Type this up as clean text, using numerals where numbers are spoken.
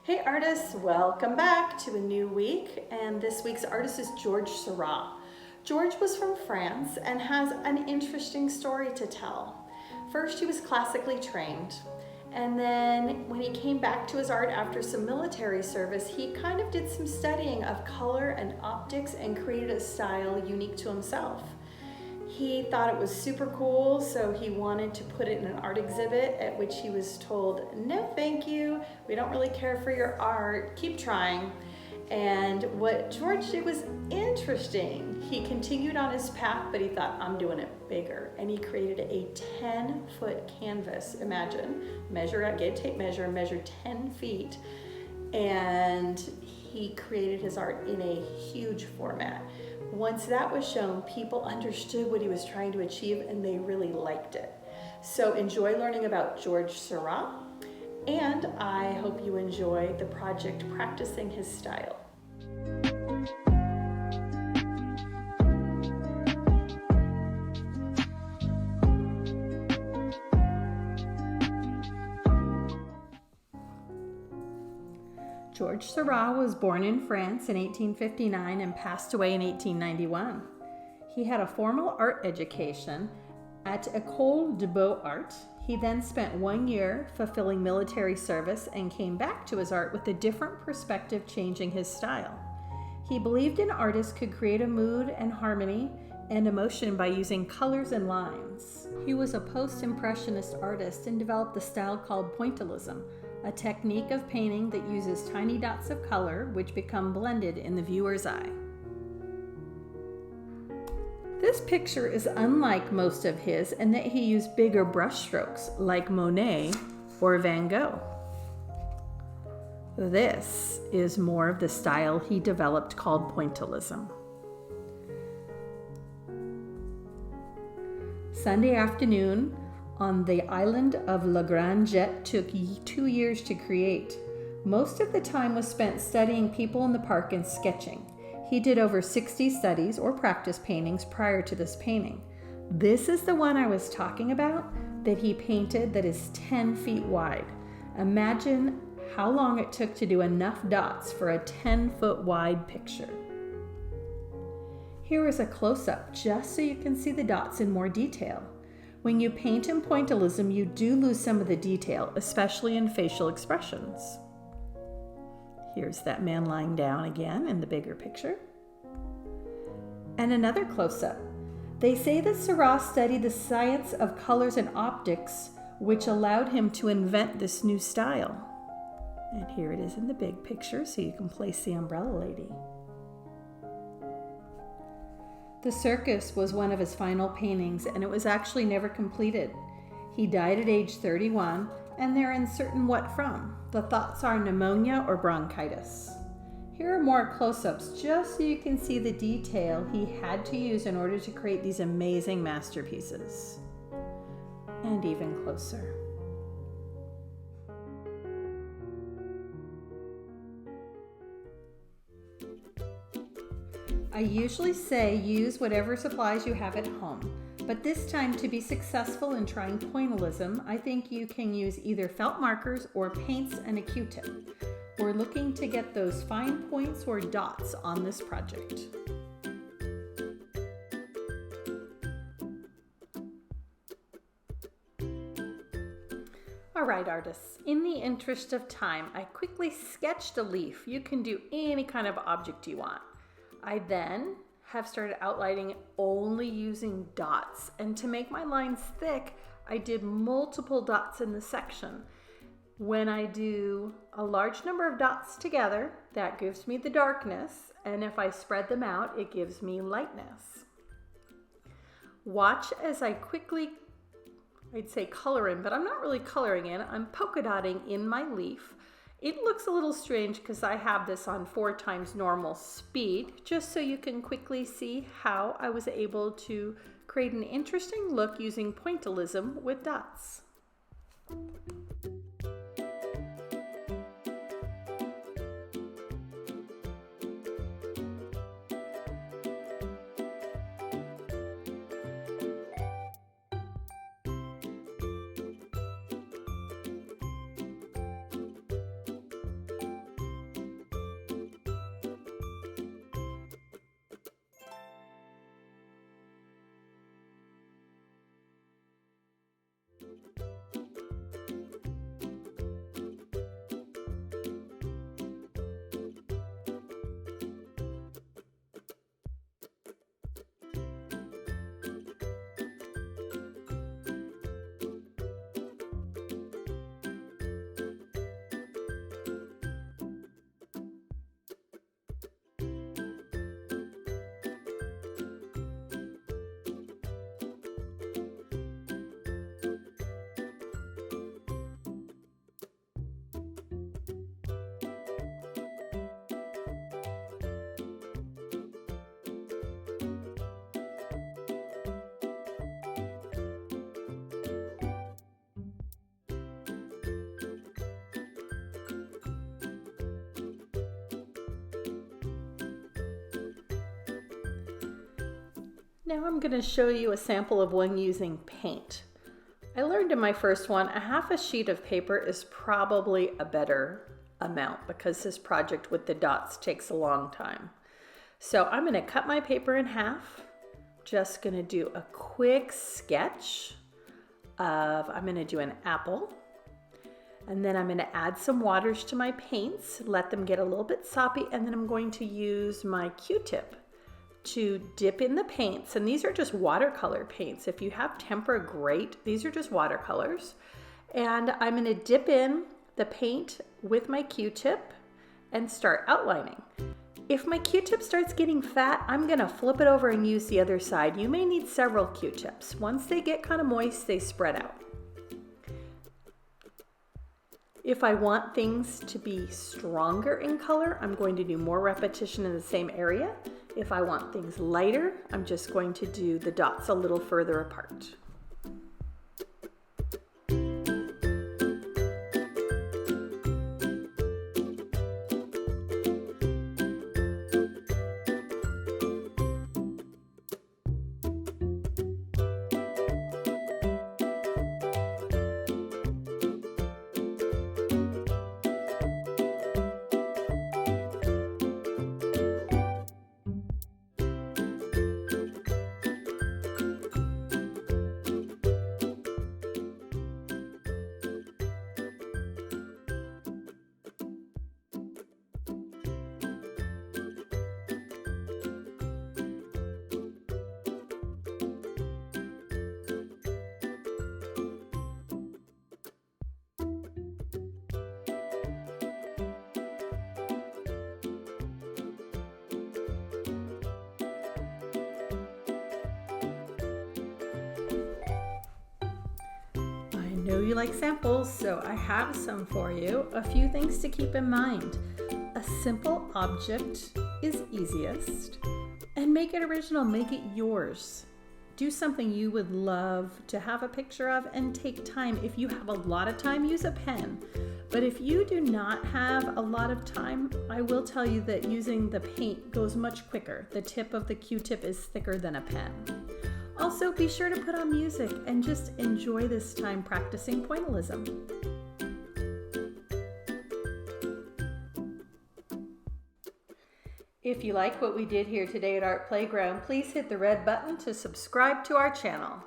Hey artists, welcome back to a new week, and this week's artist is Georges Seurat. George was from France and has an interesting story to tell. First, he was classically trained, and then when he came back to his art after some military service, he kind of did some studying of color and optics and created a style unique to himself. He thought it was super cool, so he wanted to put it in an art exhibit, at which he was told, no thank you, we don't really care for your art, keep trying. And what George did was interesting. He continued on his path, but he thought, I'm doing it bigger. And he created a 10-foot canvas. Imagine, measure out, get a tape measure, measure 10 feet. And he created his art in a huge format. Once that was shown, people understood what he was trying to achieve and they really liked it. So enjoy learning about Georges Seurat, and I hope you enjoy the project practicing his style. Georges Seurat was born in France in 1859 and passed away in 1891. He had a formal art education at École des Beaux-Arts. He then spent 1 year fulfilling military service and came back to his art with a different perspective, changing his style. He believed an artist could create a mood and harmony and emotion by using colors and lines. He was a post-impressionist artist and developed the style called Pointallism, a technique of painting that uses tiny dots of color which become blended in the viewer's eye. This picture is unlike most of his in that he used bigger brush strokes like Monet or Van Gogh. This is more of the style he developed called Pointillism. Sunday afternoon on the island of La Grande Jette took 2 years to create. Most of the time was spent studying people in the park and sketching. He did over 60 studies or practice paintings prior to this painting. This is the one I was talking about that he painted that is 10 feet wide. Imagine how long it took to do enough dots for a 10-foot wide picture. Here is a close-up just so you can see the dots in more detail. When you paint in Pointillism, you do lose some of the detail, especially in facial expressions. Here's that man lying down again in the bigger picture. And another close-up. They say that Seurat studied the science of colors and optics, which allowed him to invent this new style. And here it is in the big picture, so you can place the umbrella lady. The circus was one of his final paintings, and it was actually never completed. He died at age 31, and they're uncertain what from. The thoughts are pneumonia or bronchitis. Here are more close-ups, just so you can see the detail he had to use in order to create these amazing masterpieces. And even closer. I usually say use whatever supplies you have at home, but this time to be successful in trying Pointillism, I think you can use either felt markers or paints and a Q-tip. We're looking to get those fine points or dots on this project. All right, artists, in the interest of time, I quickly sketched a leaf. You can do any kind of object you want. I then have started outlining only using dots, and to make my lines thick, I did multiple dots in the section. When I do a large number of dots together, that gives me the darkness, and if I spread them out, it gives me lightness. Watch as I quickly, I'd say color in, but I'm not really coloring in, I'm polka dotting in my leaf. It looks a little strange because I have this on 4 times normal speed, just so you can quickly see how I was able to create an interesting look using Pointillism with dots. Now I'm going to show you a sample of one using paint. I learned in my first one, a half a sheet of paper is probably a better amount because this project with the dots takes a long time. So I'm going to cut my paper in half. Just going to do a quick sketch of, I'm going to do an apple. And then I'm going to add some waters to my paints, let them get a little bit soppy, and then I'm going to use my Q-tip to dip in the paints. And these are just watercolor paints. If you have tempera, great. These are just watercolors. And I'm going to dip in the paint with my Q-tip and start outlining. If my Q-tip starts getting fat, I'm going to flip it over and use the other side. You may need several Q-tips. Once they get kind of moist, they spread out. If I want things to be stronger in color, I'm going to do more repetition in the same area. If I want things lighter, I'm just going to do the dots a little further apart. I know you like samples, so I have some for you. A few things to keep in mind. A simple object is easiest, and make it original, make it yours. Do something you would love to have a picture of and take time. If you have a lot of time, use a pen. But if you do not have a lot of time, I will tell you that using the paint goes much quicker. The tip of the Q-tip is thicker than a pen. Also, be sure to put on music and just enjoy this time practicing pointillism. If you like what we did here today at Art Playground, please hit the red button to subscribe to our channel.